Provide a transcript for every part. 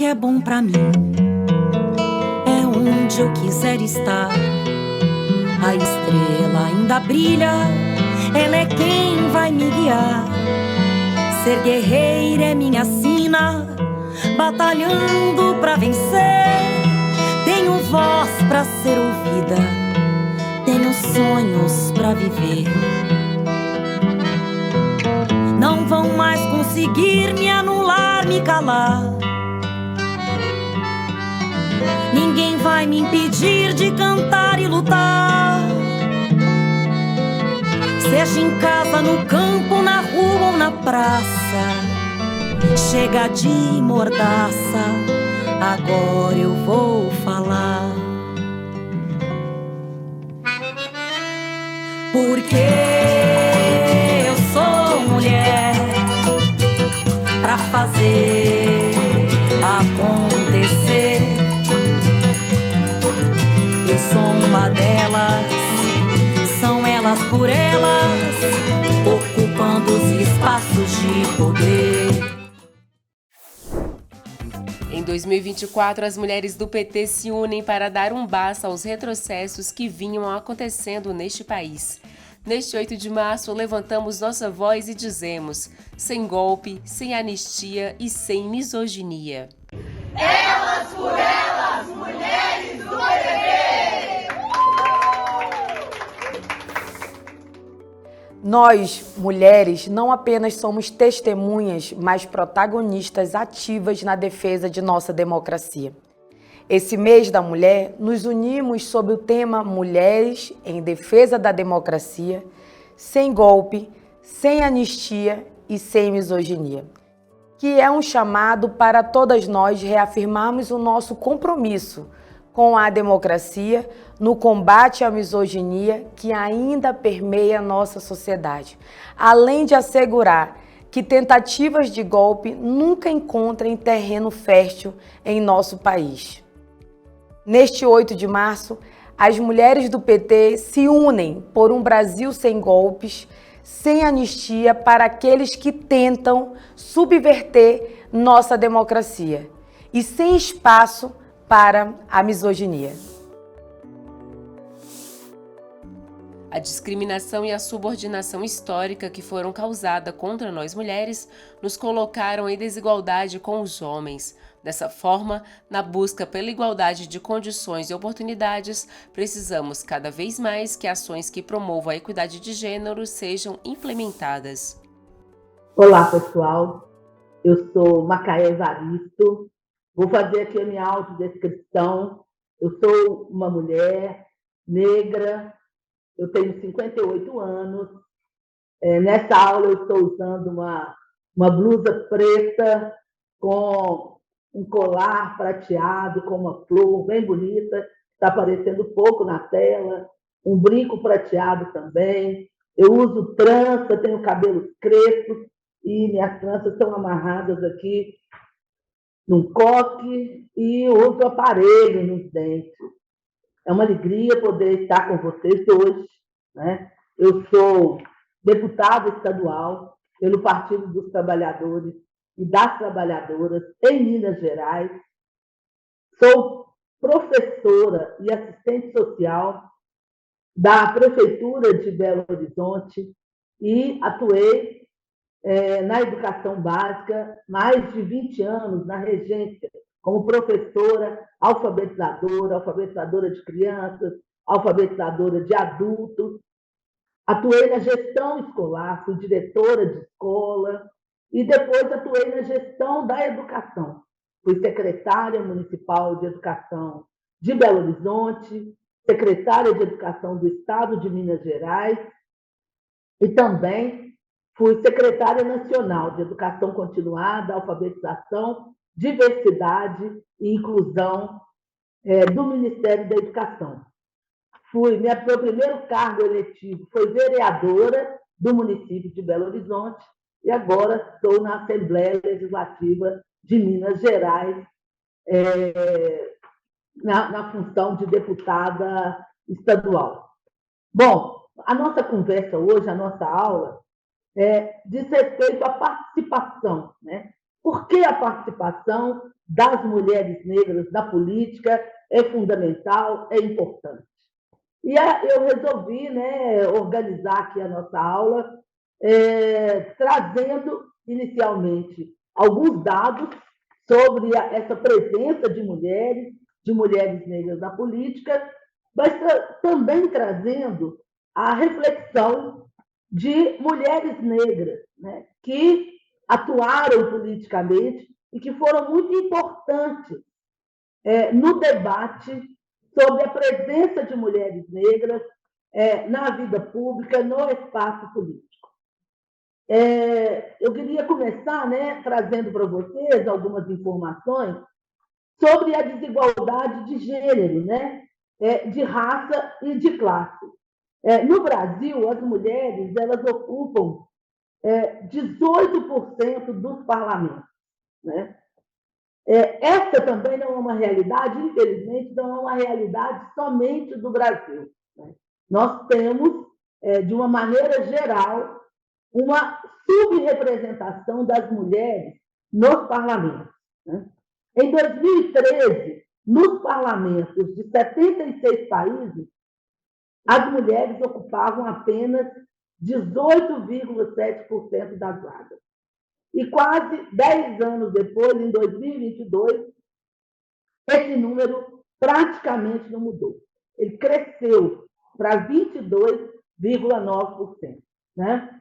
que é bom pra mim, é onde eu quiser estar. A estrela ainda brilha, ela é quem vai me guiar. Ser guerreira é minha sina, batalhando pra vencer. Tenho voz pra ser ouvida, tenho sonhos pra viver. Não vão mais conseguir me anular, me calar. Ninguém vai me impedir de cantar e lutar. Seja em casa, no campo, na rua ou na praça, chega de mordaça, agora eu vou falar. Porque eu sou mulher pra fazer acontecer. Eu sou uma delas, são elas por elas, ocupando os espaços de poder. Em 2024, as mulheres do PT se unem para dar um basta aos retrocessos que vinham acontecendo neste país. Neste 8 de março, levantamos nossa voz e dizemos: sem golpe, sem anistia e sem misoginia. Elas por elas, mulheres do PT! Nós, mulheres, não apenas somos testemunhas, mas protagonistas ativas na defesa de nossa democracia. Esse mês da mulher, nos unimos sob o tema Mulheres em Defesa da Democracia, sem golpe, sem anistia e sem misoginia, que é um chamado para todas nós reafirmarmos o nosso compromisso com a democracia no combate à misoginia que ainda permeia nossa sociedade, além de assegurar que tentativas de golpe nunca encontrem terreno fértil em nosso país. Neste 8 de março, as mulheres do PT se unem por um Brasil sem golpes, sem anistia para aqueles que tentam subverter nossa democracia e sem espaço para a misoginia. A discriminação e a subordinação histórica que foram causadas contra nós mulheres nos colocaram em desigualdade com os homens. Dessa forma, na busca pela igualdade de condições e oportunidades, precisamos cada vez mais que ações que promovam a equidade de gênero sejam implementadas. Olá, pessoal. Eu sou Macaé Evaristo. Vou fazer aqui a minha autodescrição. Eu sou uma mulher negra, eu tenho 58 anos. Nessa aula eu estou usando uma blusa preta com um colar prateado, com uma flor bem bonita, está aparecendo pouco na tela, um brinco prateado também. Eu uso trança, tenho cabelos crespos e minhas tranças estão amarradas aqui num coque e uso aparelho nos dentes. É uma alegria poder estar com vocês hoje, né? Eu sou deputada estadual pelo Partido dos Trabalhadores e das Trabalhadoras em Minas Gerais. Sou professora e assistente social da Prefeitura de Belo Horizonte e atuei na educação básica, mais de 20 anos na regência, como professora, alfabetizadora de crianças, alfabetizadora de adultos. Atuei na gestão escolar, fui diretora de escola e depois atuei na gestão da educação. Fui secretária municipal de educação de Belo Horizonte, secretária de educação do Estado de Minas Gerais e também fui secretária nacional de Educação Continuada, Alfabetização, Diversidade e Inclusão do Ministério da Educação. Meu primeiro cargo eletivo foi vereadora do município de Belo Horizonte e agora estou na Assembleia Legislativa de Minas Gerais, na função de deputada estadual. Bom, a nossa conversa hoje, a nossa aula, diz respeito à participação, né? Por que a participação das mulheres negras na política é fundamental, é importante. E eu resolvi, né, organizar aqui a nossa aula, trazendo inicialmente alguns dados sobre essa presença de mulheres negras na política, mas também trazendo a reflexão de mulheres negras, né, que atuaram politicamente e que foram muito importantes no debate sobre a presença de mulheres negras na vida pública, no espaço político. Eu queria começar, né, trazendo para vocês algumas informações sobre a desigualdade de gênero, né, de raça e de classe. No Brasil, as mulheres elas ocupam 18% dos parlamentos, né? Essa também não é uma realidade, infelizmente, não é uma realidade somente do Brasil, né? Nós temos, de uma maneira geral, uma subrepresentação das mulheres nos parlamentos, né? Em 2013, nos parlamentos de 76 países, as mulheres ocupavam apenas 18,7% das vagas. E quase 10 anos depois, em 2022, esse número praticamente não mudou. Ele cresceu para 22,9%. Né?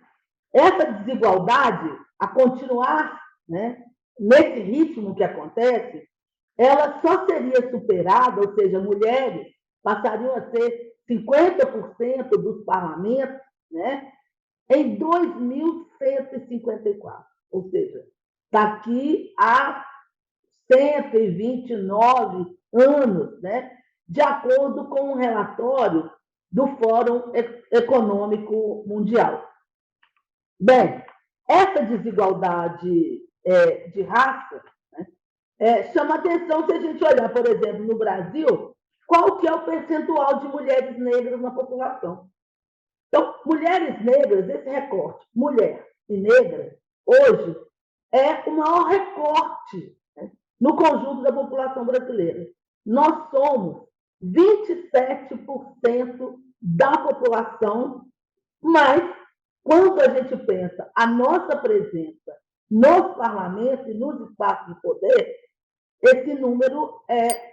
Essa desigualdade, a continuar, né, nesse ritmo que acontece, ela só seria superada, ou seja, mulheres passariam a ser 50% dos parlamentos, né, em 2154. Ou seja, daqui a 129 anos, né, de acordo com um relatório do Fórum Econômico Mundial. Bem, essa desigualdade de raça, né, chama atenção se a gente olhar, por exemplo, no Brasil, qual que é o percentual de mulheres negras na população. Então, mulheres negras, esse recorte, mulher e negra, hoje, é o maior recorte, né, no conjunto da população brasileira. Nós somos 27% da população, mas, quando a gente pensa a nossa presença nos parlamentos e nos espaços de poder, esse número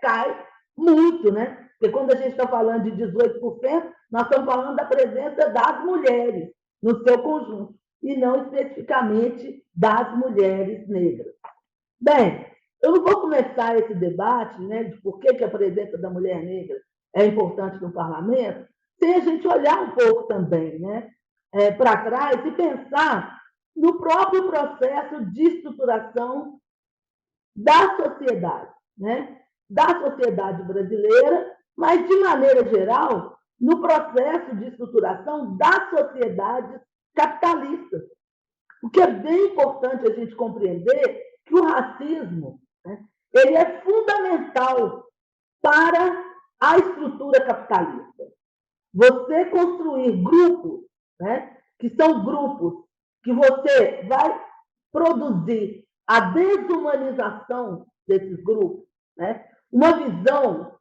cai muito, né? Porque quando a gente está falando de 18%, nós estamos falando da presença das mulheres no seu conjunto, e não especificamente das mulheres negras. Bem, eu não vou começar esse debate, né, de por que a presença da mulher negra é importante no parlamento, sem a gente olhar um pouco também, né, para trás e pensar no próprio processo de estruturação da sociedade, né, da sociedade brasileira, mas, de maneira geral, no processo de estruturação das sociedades capitalistas. O que é bem importante a gente compreender que o racismo, né, ele é fundamental para a estrutura capitalista. Você construir grupos, né, que são grupos que você vai produzir a desumanização desses grupos, né, uma visão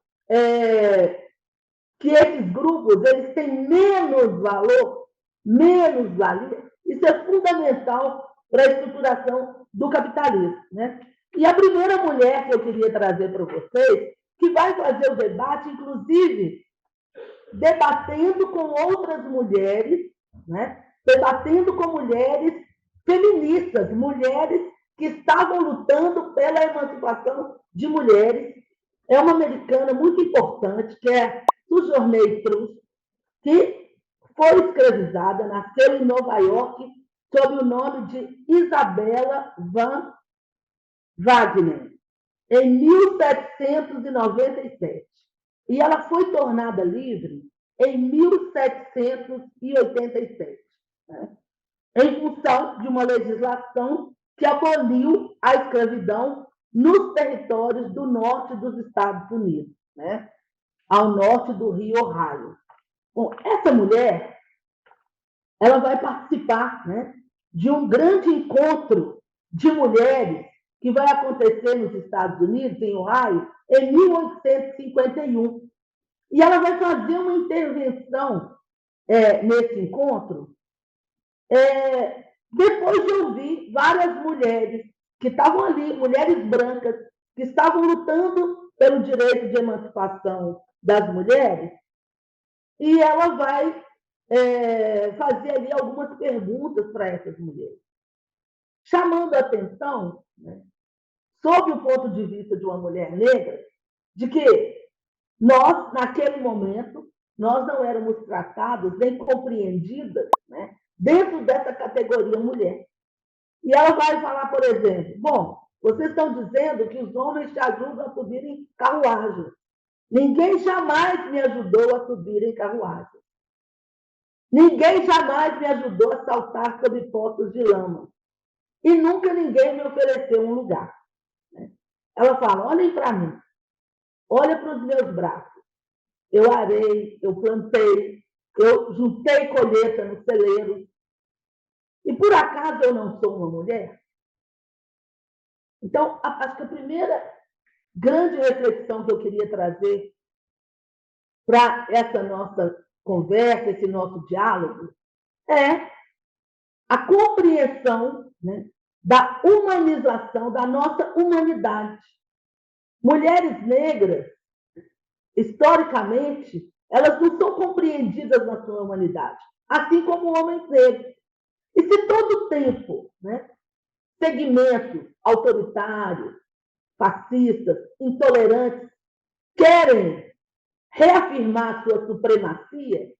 que esses grupos eles têm menos valor, menos valia, isso é fundamental para a estruturação do capitalismo, né? E a primeira mulher que eu queria trazer para vocês, que vai fazer o debate, inclusive, debatendo com outras mulheres, né? Debatendo com mulheres feministas, mulheres que estavam lutando pela emancipação de mulheres. É uma americana muito importante, que é Sojourner Truth, que foi escravizada, nasceu em Nova York, sob o nome de Isabella Van Wagner, em 1797. E ela foi tornada livre em 1787, né, em função de uma legislação que aboliu a escravidão nos territórios do norte dos Estados Unidos, né, ao norte do Rio Ohio. Bom, essa mulher ela vai participar, né, de um grande encontro de mulheres que vai acontecer nos Estados Unidos, em Ohio, em 1851. E ela vai fazer uma intervenção nesse encontro, depois de ouvir várias mulheres que estavam ali, mulheres brancas, que estavam lutando pelo direito de emancipação das mulheres, e ela vai fazer ali algumas perguntas para essas mulheres, chamando a atenção, né, sob o ponto de vista de uma mulher negra, de que nós, naquele momento, nós não éramos tratadas nem compreendidas, né, dentro dessa categoria mulher. E ela vai falar, por exemplo, bom, vocês estão dizendo que os homens te ajudam a subir em carruagem. Ninguém jamais me ajudou a subir em carruagem. Ninguém jamais me ajudou a saltar sobre poços de lama. E nunca ninguém me ofereceu um lugar. Ela fala, olhem para mim, olha para os meus braços. Eu arei, eu plantei, eu juntei colheita no celeiro. E por acaso eu não sou uma mulher? Então, acho que a primeira grande reflexão que eu queria trazer para essa nossa conversa, esse nosso diálogo, é a compreensão, né, da humanização, da nossa humanidade. Mulheres negras, historicamente, elas não são compreendidas na sua humanidade, assim como homens negros. E se todo o tempo, né, segmentos autoritários, fascistas, intolerantes, querem reafirmar sua supremacia,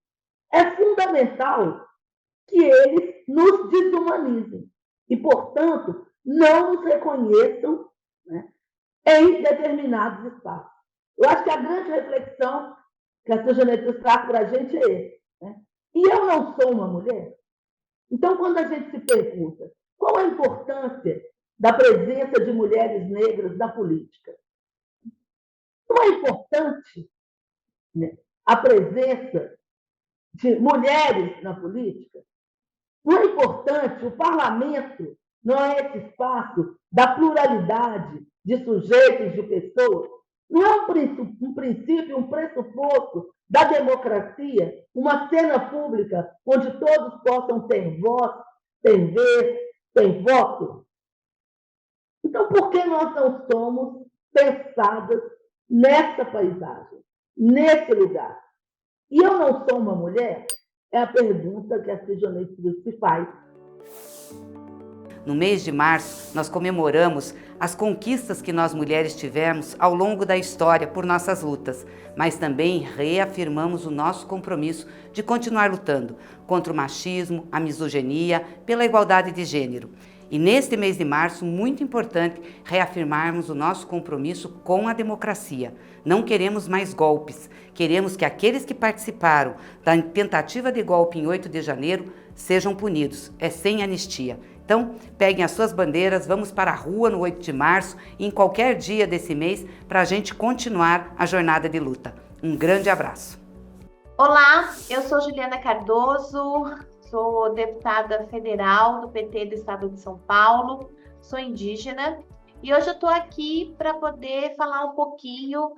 é fundamental que eles nos desumanizem e, portanto, não nos reconheçam, né, em determinados espaços. Eu acho que a grande reflexão que a Sojourner traz para a gente é esse. Né? E eu não sou uma mulher? Então, quando a gente se pergunta qual a importância da presença de mulheres negras na política, não é importante, né, a presença de mulheres na política? Não é importante, o parlamento não é esse espaço da pluralidade de sujeitos, de pessoas? Não é um princípio, um pressuposto da democracia, uma cena pública onde todos possam ter voz, ter vez, ter voto? Então, por que nós não somos pensadas nessa paisagem, nesse lugar? E eu não sou uma mulher? É a pergunta que a Sojourner se faz. No mês de março, nós comemoramos as conquistas que nós mulheres tivemos ao longo da história por nossas lutas, mas também reafirmamos o nosso compromisso de continuar lutando contra o machismo, a misoginia, pela igualdade de gênero. E neste mês de março, muito importante reafirmarmos o nosso compromisso com a democracia. Não queremos mais golpes, queremos que aqueles que participaram da tentativa de golpe em 8 de janeiro sejam punidos, é sem anistia. Então, peguem as suas bandeiras, vamos para a rua no 8 de março e em qualquer dia desse mês para a gente continuar a jornada de luta. Um grande abraço. Olá, eu sou Juliana Cardoso, sou deputada federal do PT do Estado de São Paulo, sou indígena e hoje eu estou aqui para poder falar um pouquinho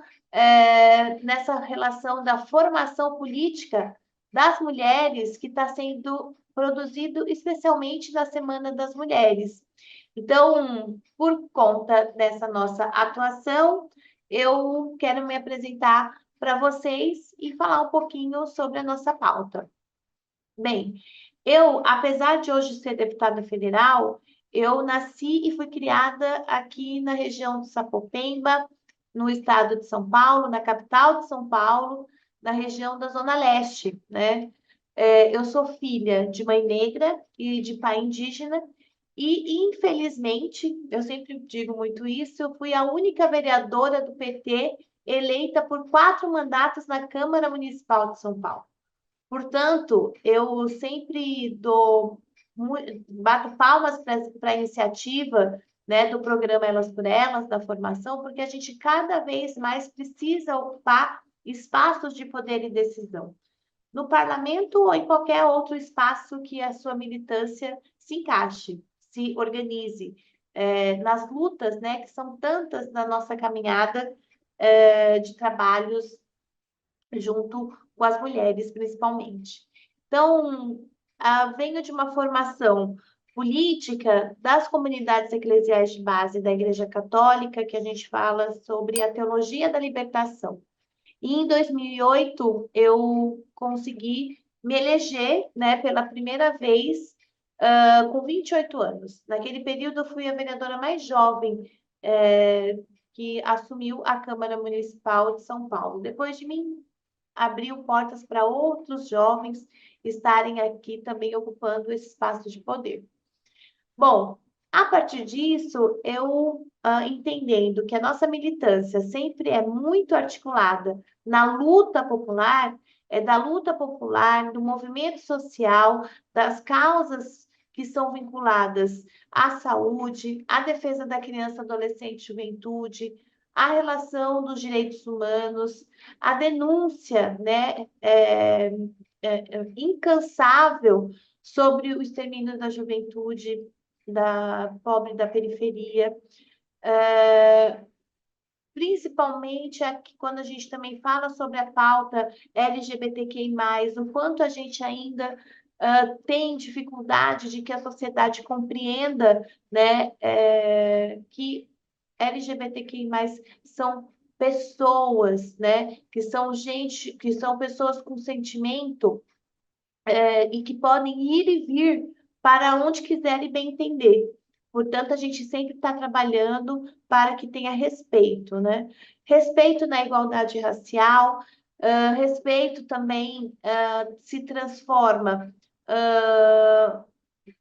nessa relação da formação política das mulheres que está sendo produzido especialmente na Semana das Mulheres. Então, por conta dessa nossa atuação, eu quero me apresentar para vocês e falar um pouquinho sobre a nossa pauta. Bem, eu, apesar de hoje ser deputada federal, eu nasci e fui criada aqui na região de Sapopemba, no estado de São Paulo, na capital de São Paulo, na região da Zona Leste, né? Eu sou filha de mãe negra e de pai indígena e, infelizmente, eu sempre digo muito isso, eu fui a única vereadora do PT eleita por 4 mandatos na Câmara Municipal de São Paulo. Portanto, eu sempre bato palmas para a iniciativa, né, do programa Elas por Elas, da formação, porque a gente cada vez mais precisa ocupar espaços de poder e decisão, no parlamento ou em qualquer outro espaço que a sua militância se encaixe, se organize. nas lutas, né, que são tantas na nossa caminhada de trabalhos junto com as mulheres, principalmente. Então, venho de uma formação política das comunidades eclesiais de base da Igreja Católica, que a gente fala sobre a teologia da libertação. E em 2008, eu consegui me eleger, né, pela primeira vez, com 28 anos. Naquele período, eu fui a vereadora mais jovem que assumiu a Câmara Municipal de São Paulo. Depois de mim, abriu portas para outros jovens estarem aqui também ocupando esse espaço de poder. Bom, a partir disso, eu entendendo que a nossa militância sempre é muito articulada na luta popular, da luta popular, do movimento social, das causas que são vinculadas à saúde, à defesa da criança, adolescente e juventude, à relação dos direitos humanos, a denúncia, né, incansável sobre o extermínio da juventude, da pobre da periferia, principalmente aqui, quando a gente também fala sobre a pauta LGBTQI+, o quanto a gente ainda tem dificuldade de que a sociedade compreenda, né, que LGBTQI+, são pessoas, né, que são gente, que são pessoas com sentimento e que podem ir e vir para onde quiserem bem entender. Portanto, a gente sempre está trabalhando para que tenha respeito, né? Respeito na igualdade racial, respeito também se transforma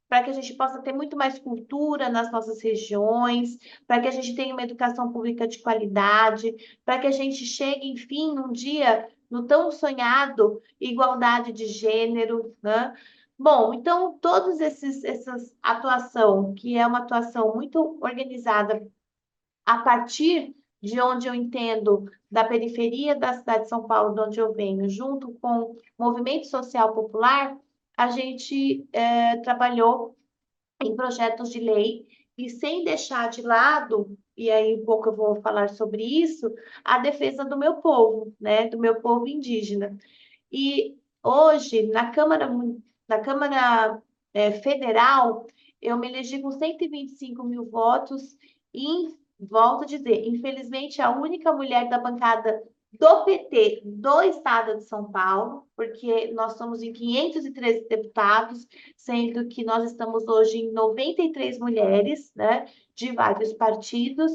para que a gente possa ter muito mais cultura nas nossas regiões, para que a gente tenha uma educação pública de qualidade, para que a gente chegue, enfim, um dia no tão sonhado igualdade de gênero, né? Bom, então, essas atuação, que é uma atuação muito organizada a partir de onde eu entendo da periferia da cidade de São Paulo, de onde eu venho, junto com o movimento social popular, a gente trabalhou em projetos de lei e sem deixar de lado, e aí um pouco eu vou falar sobre isso, a defesa do meu povo, né, do meu povo indígena. E hoje, na Câmara Federal, eu me elegi com 125 mil votos e, volto a dizer, infelizmente, a única mulher da bancada do PT do estado de São Paulo, porque nós somos em 513 deputados, sendo que nós estamos hoje em 93 mulheres, né, de vários partidos,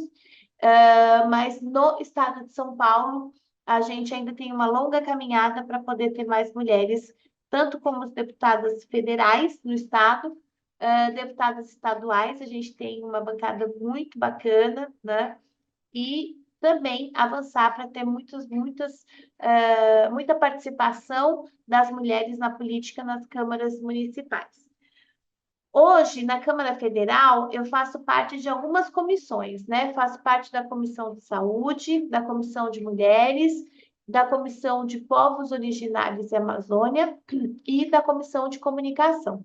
mas no estado de São Paulo, a gente ainda tem uma longa caminhada para poder ter mais mulheres, tanto como deputadas federais no estado, deputadas estaduais, a gente tem uma bancada muito bacana, né? E também avançar para ter muita participação das mulheres na política nas câmaras municipais. Hoje, na Câmara Federal, eu faço parte de algumas comissões, né? Faço parte da Comissão de Saúde, da Comissão de Mulheres, da Comissão de Povos Originários e Amazônia e da Comissão de Comunicação.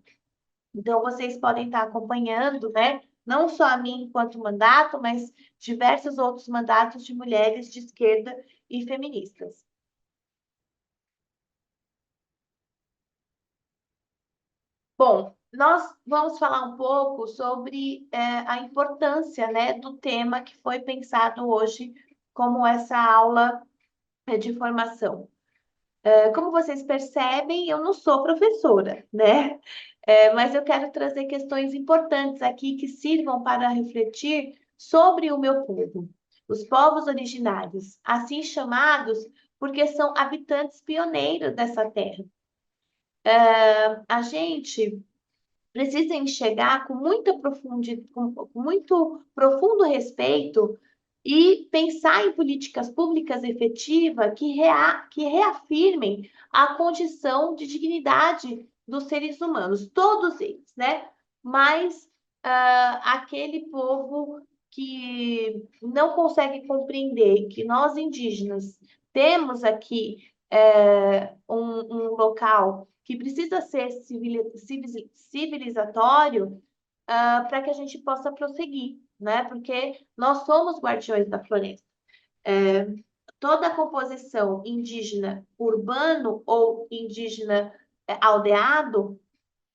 Então, vocês podem estar acompanhando, né? Não só a mim enquanto mandato, mas diversos outros mandatos de mulheres de esquerda e feministas. Bom, nós vamos falar um pouco sobre a importância, né, do tema que foi pensado hoje como essa aula de formação. Como vocês percebem, eu não sou professora, né? Mas eu quero trazer questões importantes aqui que sirvam para refletir sobre o meu povo, os povos originários, assim chamados porque são habitantes pioneiros dessa terra. A gente precisa enxergar com com muito profundo respeito e pensar em políticas públicas efetivas que reafirmem a condição de dignidade dos seres humanos, todos eles, né? Mas aquele povo que não consegue compreender que nós indígenas temos aqui um local que precisa ser civilizatório, para que a gente possa prosseguir, né? Porque nós somos guardiões da floresta. Toda a composição indígena urbano ou indígena aldeado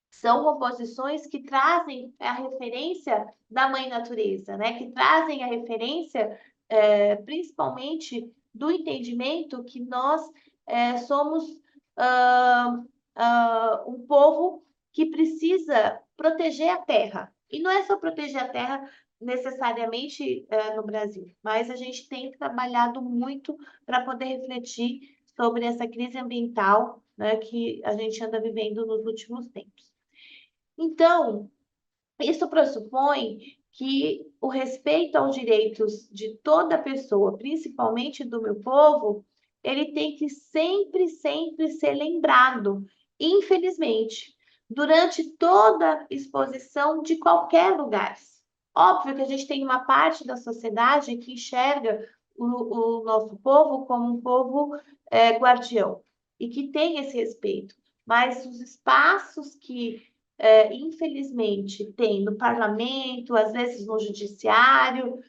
são composições que trazem a referência da mãe natureza, né? Que trazem a referência, principalmente, do entendimento que nós somos um povo que precisa proteger a terra. E não é só proteger a terra necessariamente no Brasil, mas a gente tem trabalhado muito para poder refletir sobre essa crise ambiental, né, que a gente anda vivendo nos últimos tempos. Então, isso pressupõe que o respeito aos direitos de toda pessoa, principalmente do meu povo, ele tem que sempre, sempre ser lembrado, infelizmente, durante toda exposição de qualquer lugar. Óbvio que a gente tem uma parte da sociedade que enxerga o nosso povo como um povo guardião e que tem esse respeito, mas os espaços que infelizmente, tem no parlamento, às vezes no judiciário,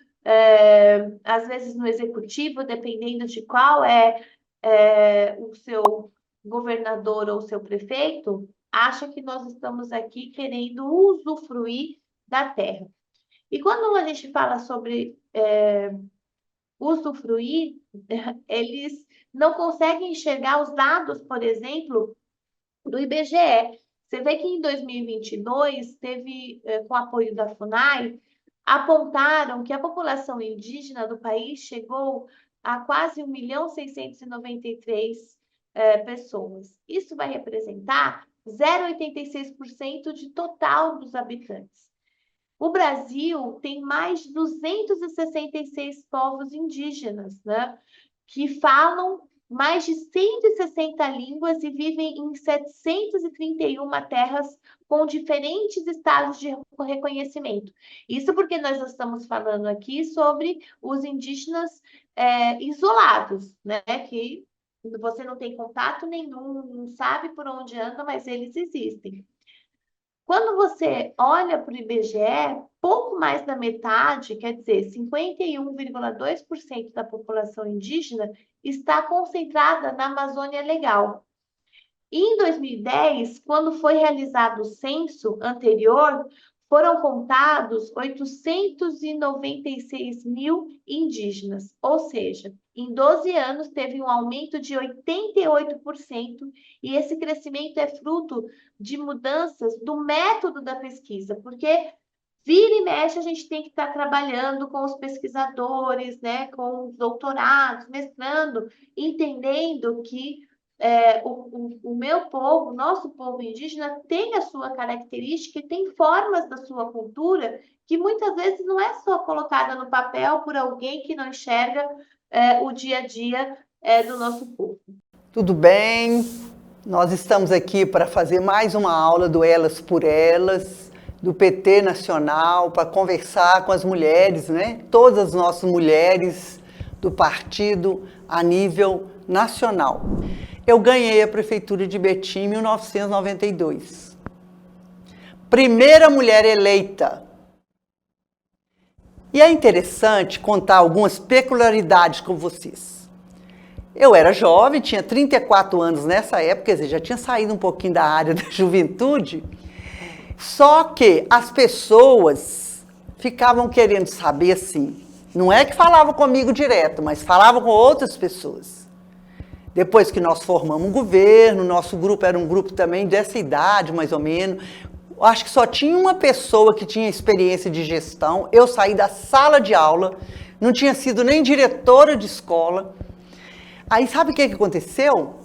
às vezes no executivo, dependendo de qual é o seu governador ou o seu prefeito, acha que nós estamos aqui querendo usufruir da terra. E quando a gente fala sobre usufruir, eles não conseguem enxergar os dados, por exemplo, do IBGE. Você vê que em 2022, teve, com apoio da FUNAI, apontaram que a população indígena do país chegou a quase 1.693.000 pessoas. Isso vai representar 0,86% de total dos habitantes. O Brasil tem mais de 266 povos indígenas, né, que falam mais de 160 línguas e vivem em 731 terras com diferentes estados de reconhecimento. Isso porque nós estamos falando aqui sobre os indígenas isolados, né? Que você não tem contato nenhum, não sabe por onde anda, mas eles existem. Quando você olha para o IBGE, pouco mais da metade, quer dizer, 51,2% da população indígena está concentrada na Amazônia Legal. E em 2010, quando foi realizado o censo anterior, foram contados 896.000 indígenas, ou seja, em 12 anos teve um aumento de 88%, e esse crescimento é fruto de mudanças do método da pesquisa, porque vira e mexe a gente tem que estar trabalhando com os pesquisadores, né, com os doutorados, mestrando, entendendo que o meu povo, o nosso povo indígena, tem a sua característica e tem formas da sua cultura que muitas vezes não é só colocada no papel por alguém que não enxerga o dia a dia do nosso povo. Tudo bem, nós estamos aqui para fazer mais uma aula do Elas por Elas, do PT Nacional, para conversar com as mulheres, né? Todas as nossas mulheres do partido a nível nacional. Eu ganhei a prefeitura de Betim em 1992. Primeira mulher eleita. E é interessante contar algumas peculiaridades com vocês. Eu era jovem, tinha 34 anos nessa época, quer dizer, já tinha saído um pouquinho da área da juventude, só que as pessoas ficavam querendo saber assim, não é que falavam comigo direto, mas falavam com outras pessoas. Depois que nós formamos um governo, nosso grupo era um grupo também dessa idade, mais ou menos. Acho que só tinha uma pessoa que tinha experiência de gestão. Eu saí da sala de aula, não tinha sido nem diretora de escola. Aí sabe o que aconteceu?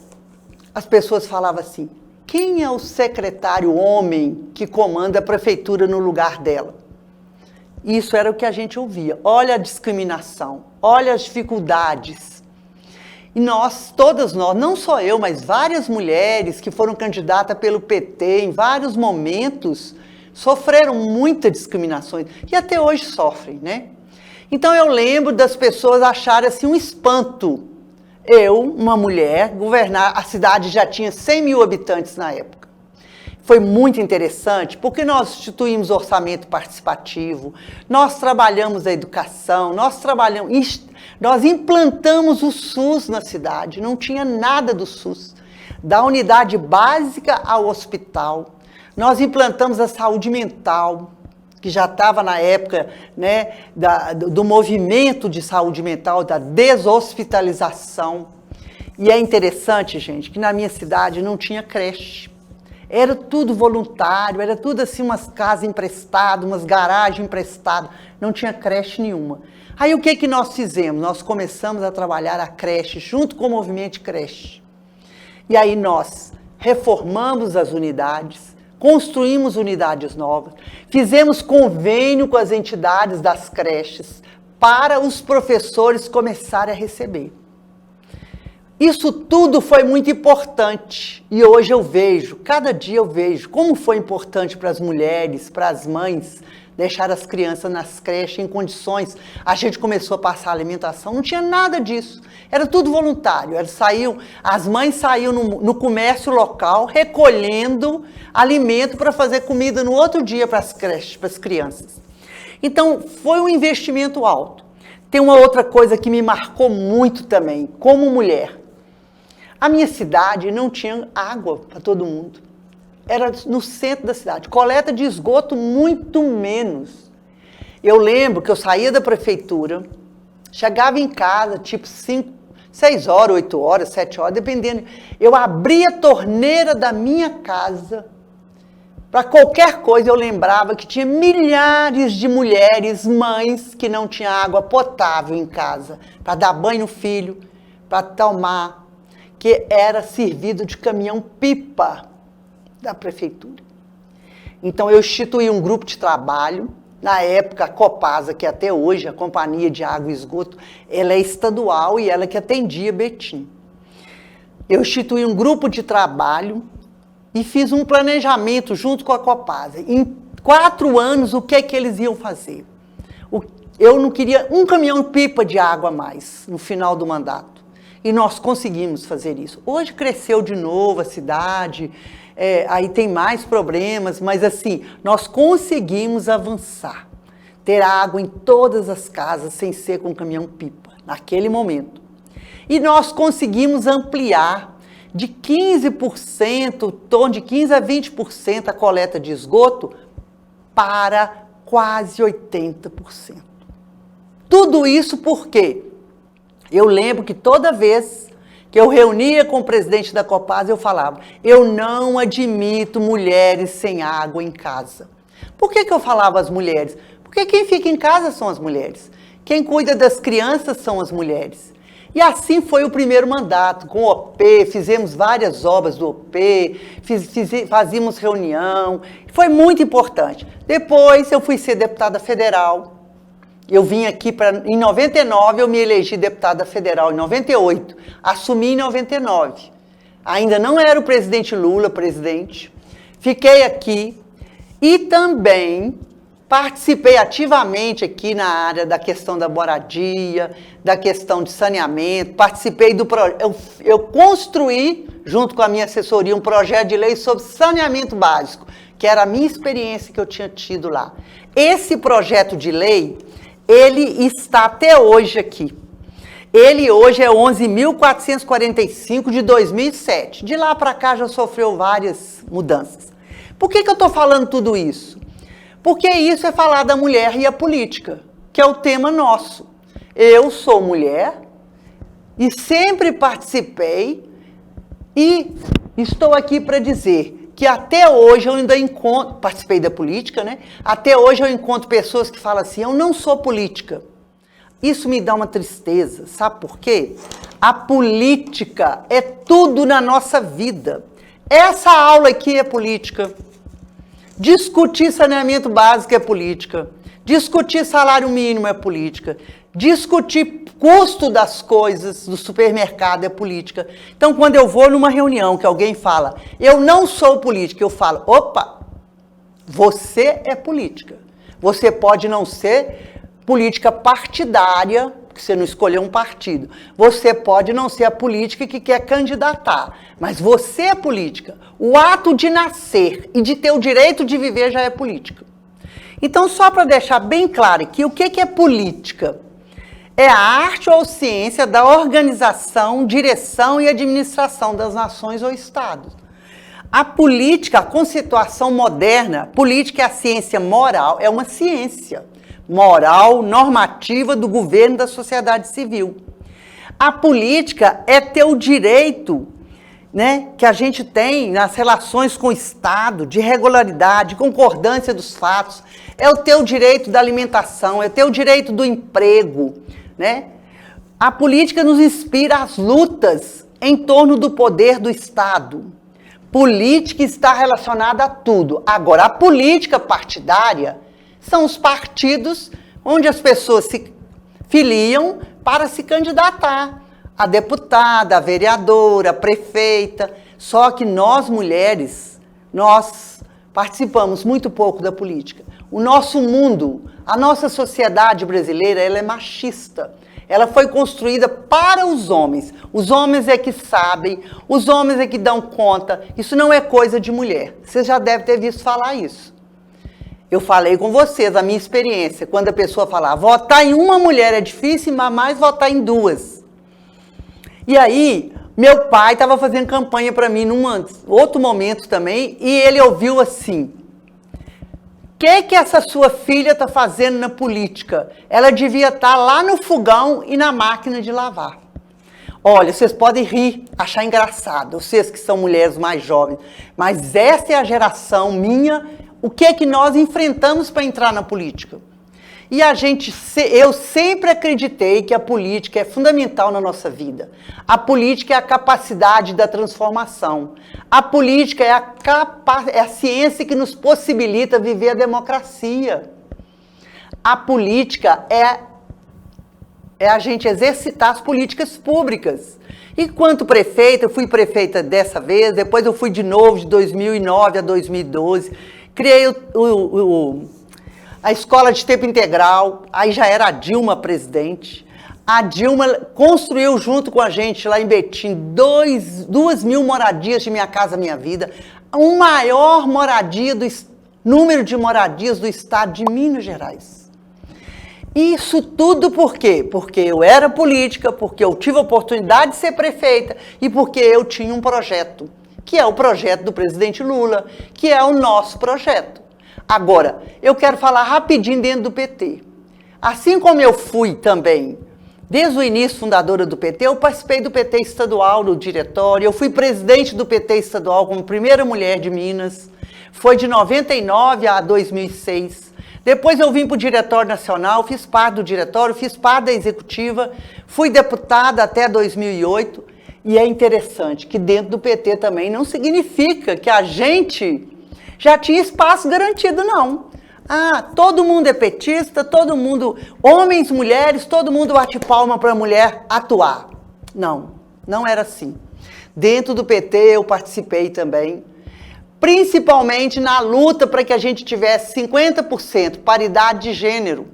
As pessoas falavam assim, quem é o secretário homem que comanda a prefeitura no lugar dela? Isso era o que a gente ouvia. Olha a discriminação, olha as dificuldades. E nós, todas nós, não só eu, mas várias mulheres que foram candidatas pelo PT em vários momentos, sofreram muitas discriminações e até hoje sofrem, né? Então eu lembro das pessoas acharem assim um espanto. Eu, uma mulher, governar, a cidade já tinha 100 mil habitantes na época. foi muito interessante, porque nós instituímos orçamento participativo, nós trabalhamos a educação, nós implantamos o SUS na cidade, não tinha nada do SUS, da unidade básica ao hospital. Nós implantamos a saúde mental, que já estava na época, né, do movimento de saúde mental, da deshospitalização. E é interessante, gente, que na minha cidade não tinha creche. Era tudo voluntário, era tudo assim, umas casas emprestadas, umas garagens emprestadas, não tinha creche nenhuma. Aí o que nós fizemos? Nós começamos a trabalhar a creche, junto com o movimento de creche. E aí nós reformamos as unidades, construímos unidades novas, fizemos convênio com as entidades das creches para os professores começarem a receber. Isso tudo foi muito importante e hoje eu vejo, cada dia eu vejo como foi importante para as mulheres, para as mães, deixar as crianças nas creches em condições. A gente começou a passar alimentação, não tinha nada disso, era tudo voluntário. As mães saíam no comércio local recolhendo alimento para fazer comida no outro dia para as creches, para as crianças. Então foi um investimento alto. Tem uma outra coisa que me marcou muito também, como mulher. A minha cidade não tinha água para todo mundo. Era no centro da cidade. Coleta de esgoto, muito menos. Eu lembro que eu saía da prefeitura, chegava em casa, tipo 6 horas, 8 horas, 7 horas, dependendo. Eu abria a torneira da minha casa. Para qualquer coisa, eu lembrava que tinha milhares de mulheres, mães, que não tinham água potável em casa, para dar banho no filho, para tomar, que era servido de caminhão-pipa da prefeitura. Então, eu instituí um grupo de trabalho, na época, a Copasa, que até hoje, a Companhia de Água e Esgoto, ela é estadual e ela que atendia Betim. Eu instituí um grupo de trabalho e fiz um planejamento junto com a Copasa. Em 4 anos, o que é que eles iam fazer? Eu não queria um caminhão-pipa de água a mais no final do mandato. E nós conseguimos fazer isso. Hoje cresceu de novo a cidade, aí tem mais problemas, mas assim, nós conseguimos avançar. Ter água em todas as casas sem ser com caminhão-pipa, naquele momento. E nós conseguimos ampliar de 15%, em torno de 15% a 20% a coleta de esgoto para quase 80%. Tudo isso por quê? Eu lembro que toda vez que eu reunia com o presidente da Copasa, eu falava, eu não admito mulheres sem água em casa. Por que eu falava as mulheres? Porque quem fica em casa são as mulheres. Quem cuida das crianças são as mulheres. E assim foi o primeiro mandato, com o OP, fizemos várias obras do OP, fazíamos reunião, foi muito importante. Depois eu fui ser deputada federal. Eu vim aqui em 99, eu me elegi deputada federal em 98, assumi em 99. Ainda não era o presidente Lula presidente. Fiquei aqui e também participei ativamente aqui na área da questão da moradia, da questão de saneamento, participei do projeto, eu construí, junto com a minha assessoria, um projeto de lei sobre saneamento básico, que era a minha experiência que eu tinha tido lá. Esse projeto de lei, ele está até hoje aqui. Ele hoje é 11.445 de 2007. De lá para cá já sofreu várias mudanças. Por que eu estou falando tudo isso? Porque isso é falar da mulher e a política, que é o tema nosso. Eu sou mulher e sempre participei e estou aqui para dizer que até hoje eu ainda encontro, participei da política, né? Até hoje eu encontro pessoas que falam assim, eu não sou política. Isso me dá uma tristeza, sabe por quê? A política é tudo na nossa vida. Essa aula aqui é política. Discutir saneamento básico é política. Discutir salário mínimo é política. Discutir custo das coisas do supermercado é política. Então, quando eu vou numa reunião que alguém fala, eu não sou política, eu falo, opa, você é política. Você pode não ser política partidária, porque você não escolheu um partido. Você pode não ser a política que quer candidatar, mas você é política. O ato de nascer e de ter o direito de viver já é política. Então, só para deixar bem claro aqui, o que é política? É a arte ou ciência da organização, direção e administração das nações ou estados. A política, a conceituação moderna, política é a ciência moral, é uma ciência moral, normativa do governo da sociedade civil. A política é ter o direito, né, que a gente tem nas relações com o Estado, de regularidade, concordância dos fatos, é o ter o direito da alimentação, é ter o direito do emprego, né? A política nos inspira às lutas em torno do poder do Estado. Política está relacionada a tudo. Agora, a política partidária são os partidos onde as pessoas se filiam para se candidatar a deputada, a vereadora, a prefeita. Só que nós, mulheres, nós participamos muito pouco da política. O nosso mundo, a nossa sociedade brasileira, ela é machista. Ela foi construída para os homens. Os homens é que sabem, os homens é que dão conta. Isso não é coisa de mulher. Você já deve ter visto falar isso. Eu falei com vocês, a minha experiência, quando a pessoa falava, votar em uma mulher é difícil, mas mais votar em duas. E aí, meu pai estava fazendo campanha para mim num outro momento também, e ele ouviu assim, o que essa sua filha está fazendo na política? Ela devia estar lá no fogão e na máquina de lavar. Olha, vocês podem rir, achar engraçado, vocês que são mulheres mais jovens, mas essa é a geração minha, o que é que nós enfrentamos para entrar na política? E eu sempre acreditei que a política é fundamental na nossa vida. A política é a capacidade da transformação. A política é a ciência que nos possibilita viver a democracia. A política é a gente exercitar as políticas públicas. Enquanto prefeita, eu fui prefeita dessa vez, depois eu fui de novo de 2009 a 2012, criei a escola de tempo integral, aí já era a Dilma presidente. A Dilma construiu junto com a gente lá em Betim 2.000 moradias de Minha Casa Minha Vida, o maior número de moradias do estado de Minas Gerais. Isso tudo por quê? Porque eu era política, porque eu tive a oportunidade de ser prefeita e porque eu tinha um projeto, que é o projeto do presidente Lula, que é o nosso projeto. Agora, eu quero falar rapidinho dentro do PT. Assim como eu fui também, desde o início fundadora do PT, eu participei do PT estadual, no diretório, eu fui presidente do PT estadual como primeira mulher de Minas, foi de 99 a 2006. Depois eu vim para o diretório nacional, fiz parte do diretório, fiz parte da executiva, fui deputada até 2008, e é interessante que dentro do PT também não significa que a gente já tinha espaço garantido, não. Ah, todo mundo é petista, todo mundo, homens, mulheres, todo mundo bate palma para a mulher atuar. Não, não era assim. Dentro do PT eu participei também, principalmente na luta para que a gente tivesse 50% paridade de gênero.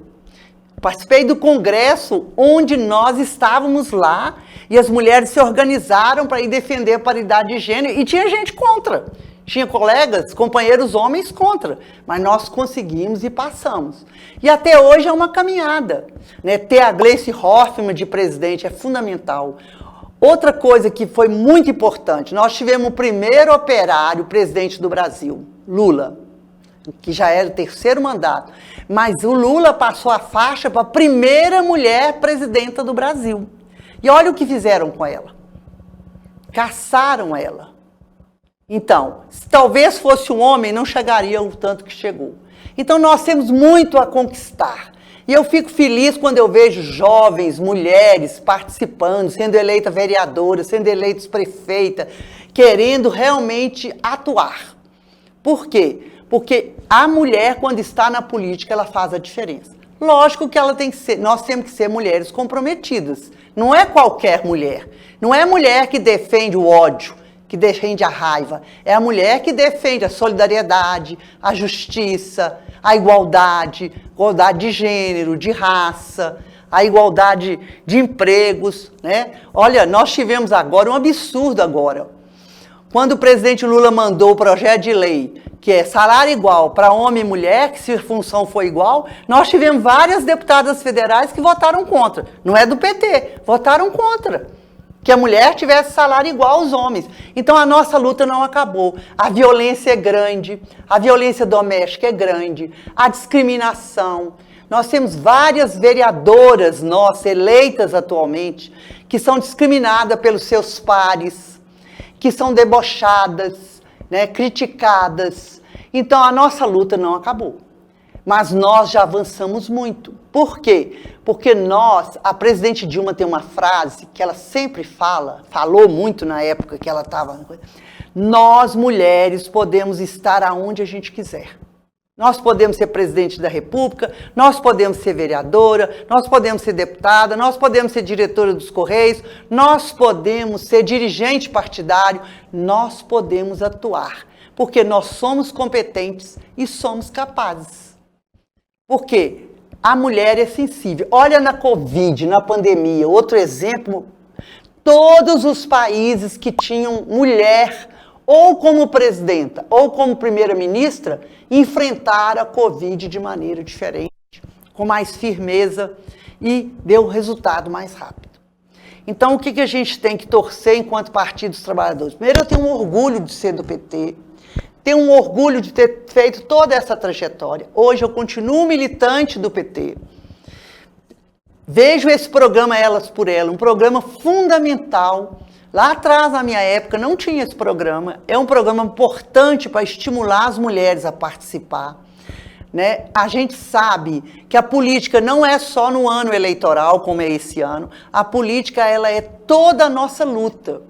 Participei do congresso onde nós estávamos lá e as mulheres se organizaram para ir defender a paridade de gênero e tinha gente contra. Tinha colegas, companheiros homens contra, mas nós conseguimos e passamos. E até hoje é uma caminhada, né? Ter a Gleice Hoffmann de presidente é fundamental. Outra coisa que foi muito importante, nós tivemos o primeiro operário presidente do Brasil, Lula, que já era o terceiro mandato, mas o Lula passou a faixa para a primeira mulher presidenta do Brasil. E olha o que fizeram com ela. Caçaram ela. Então, se talvez fosse um homem, não chegaria o tanto que chegou. Então, nós temos muito a conquistar. E eu fico feliz quando eu vejo jovens, mulheres participando, sendo eleita vereadora, sendo eleitos prefeita, querendo realmente atuar. Por quê? Porque a mulher, quando está na política, ela faz a diferença. Lógico que ela tem que ser, nós temos que ser mulheres comprometidas. Não é qualquer mulher. Não é mulher que defende o ódio, que defende a raiva. É a mulher que defende a solidariedade, a justiça, a igualdade de gênero, de raça, a igualdade de empregos, né? Olha, nós tivemos agora um absurdo agora. Quando o presidente Lula mandou o projeto de lei, que é salário igual para homem e mulher, que se a função for igual, nós tivemos várias deputadas federais que votaram contra. Não é do PT, votaram contra. Que a mulher tivesse salário igual aos homens. Então a nossa luta não acabou. A violência é grande, a violência doméstica é grande, a discriminação. Nós temos várias vereadoras nossas, eleitas atualmente, que são discriminadas pelos seus pares, que são debochadas, né, criticadas. Então a nossa luta não acabou. Mas nós já avançamos muito. Por quê? Porque a presidente Dilma tem uma frase que ela sempre falou muito na época que ela estava... Nós, mulheres, podemos estar aonde a gente quiser. Nós podemos ser presidente da República, nós podemos ser vereadora, nós podemos ser deputada, nós podemos ser diretora dos Correios, nós podemos ser dirigente partidário, nós podemos atuar, porque nós somos competentes e somos capazes. Por quê? A mulher é sensível. Olha na Covid, na pandemia, outro exemplo, todos os países que tinham mulher ou como presidenta ou como primeira-ministra enfrentaram a Covid de maneira diferente, com mais firmeza e deu resultado mais rápido. Então, o que a gente tem que torcer enquanto Partido dos Trabalhadores? Primeiro, eu tenho um orgulho de ser do PT, tenho um orgulho de ter feito toda essa trajetória. Hoje eu continuo militante do PT. Vejo esse programa Elas por Elas, um programa fundamental. Lá atrás, na minha época, não tinha esse programa. É um programa importante para estimular as mulheres a participar. Né? A gente sabe que a política não é só no ano eleitoral, como é esse ano. A política, ela é toda a nossa luta.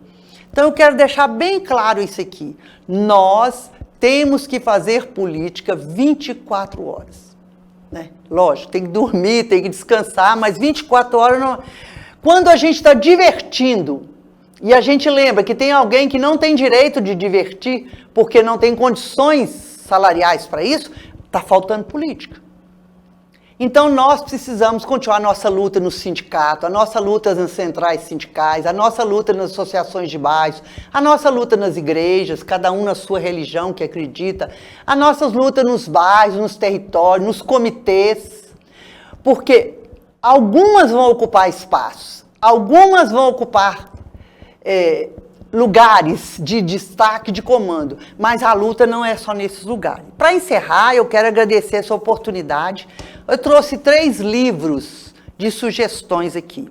Então, eu quero deixar bem claro isso aqui. Nós temos que fazer política 24 horas. Né? Lógico, tem que dormir, tem que descansar, mas 24 horas não... Quando a gente está divertindo, e a gente lembra que tem alguém que não tem direito de divertir, porque não tem condições salariais para isso, está faltando política. Então, nós precisamos continuar a nossa luta no sindicato, a nossa luta nas centrais sindicais, a nossa luta nas associações de bairros, a nossa luta nas igrejas, cada um na sua religião que acredita, a nossa luta nos bairros, nos territórios, nos comitês, porque algumas vão ocupar espaços, algumas vão ocupar lugares de destaque, de comando, mas a luta não é só nesses lugares. Para encerrar, eu quero agradecer essa oportunidade. Eu trouxe 3 livros de sugestões aqui.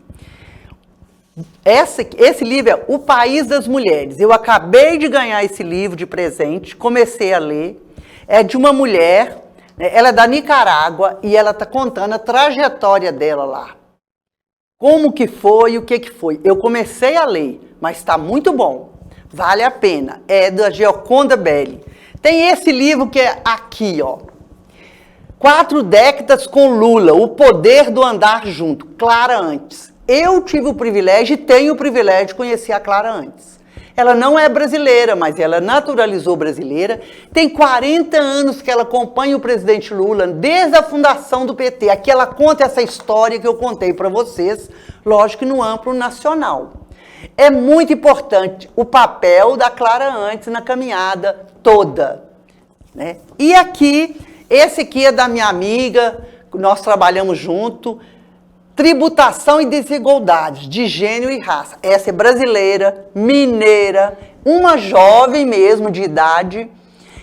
Esse livro é O País das Mulheres. Eu acabei de ganhar esse livro de presente, comecei a ler. É de uma mulher, ela é da Nicarágua e ela está contando a trajetória dela lá. Como que foi e o que foi. Eu comecei a ler, mas está muito bom. Vale a pena. É da Gioconda Belli. Tem esse livro que é aqui, ó. 4 décadas com Lula, o poder do andar junto. Clara Antes. Eu tive o privilégio e tenho o privilégio de conhecer a Clara Antes. Ela não é brasileira, mas ela naturalizou brasileira. Tem 40 anos que ela acompanha o presidente Lula, desde a fundação do PT. Aqui ela conta essa história que eu contei para vocês, lógico que no amplo nacional. É muito importante o papel da Clara Antes na caminhada toda. Né? E aqui, esse aqui é da minha amiga, nós trabalhamos junto, Tributação e Desigualdades, de Gênero e Raça. Essa é brasileira, mineira, uma jovem mesmo de idade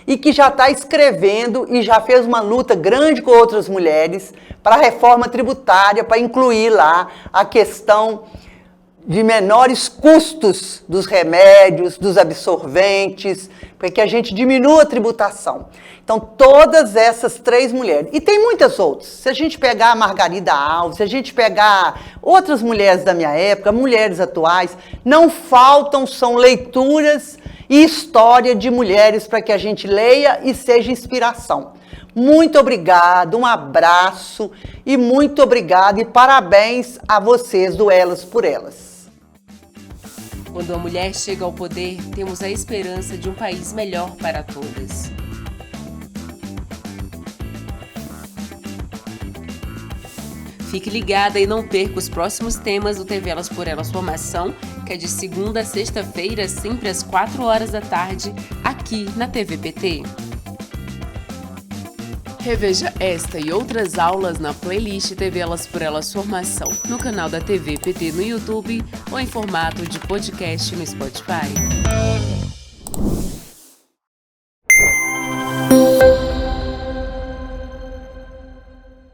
e que já está escrevendo e já fez uma luta grande com outras mulheres para a reforma tributária, para incluir lá a questão de menores custos dos remédios, dos absorventes, para que a gente diminua a tributação. Então, todas essas 3 mulheres, e tem muitas outras, se a gente pegar a Margarida Alves, se a gente pegar outras mulheres da minha época, mulheres atuais, não faltam, são leituras e história de mulheres para que a gente leia e seja inspiração. Muito obrigado, um abraço e muito obrigado e parabéns a vocês do Elas por Elas. Quando a mulher chega ao poder, temos a esperança de um país melhor para todas. Fique ligada e não perca os próximos temas do TV Elas por Elas Formação, que é de segunda a sexta-feira, sempre às 4 horas da tarde, aqui na TV PT. Reveja esta e outras aulas na playlist TV Elas por Elas Formação, no canal da TV PT no YouTube ou em formato de podcast no Spotify.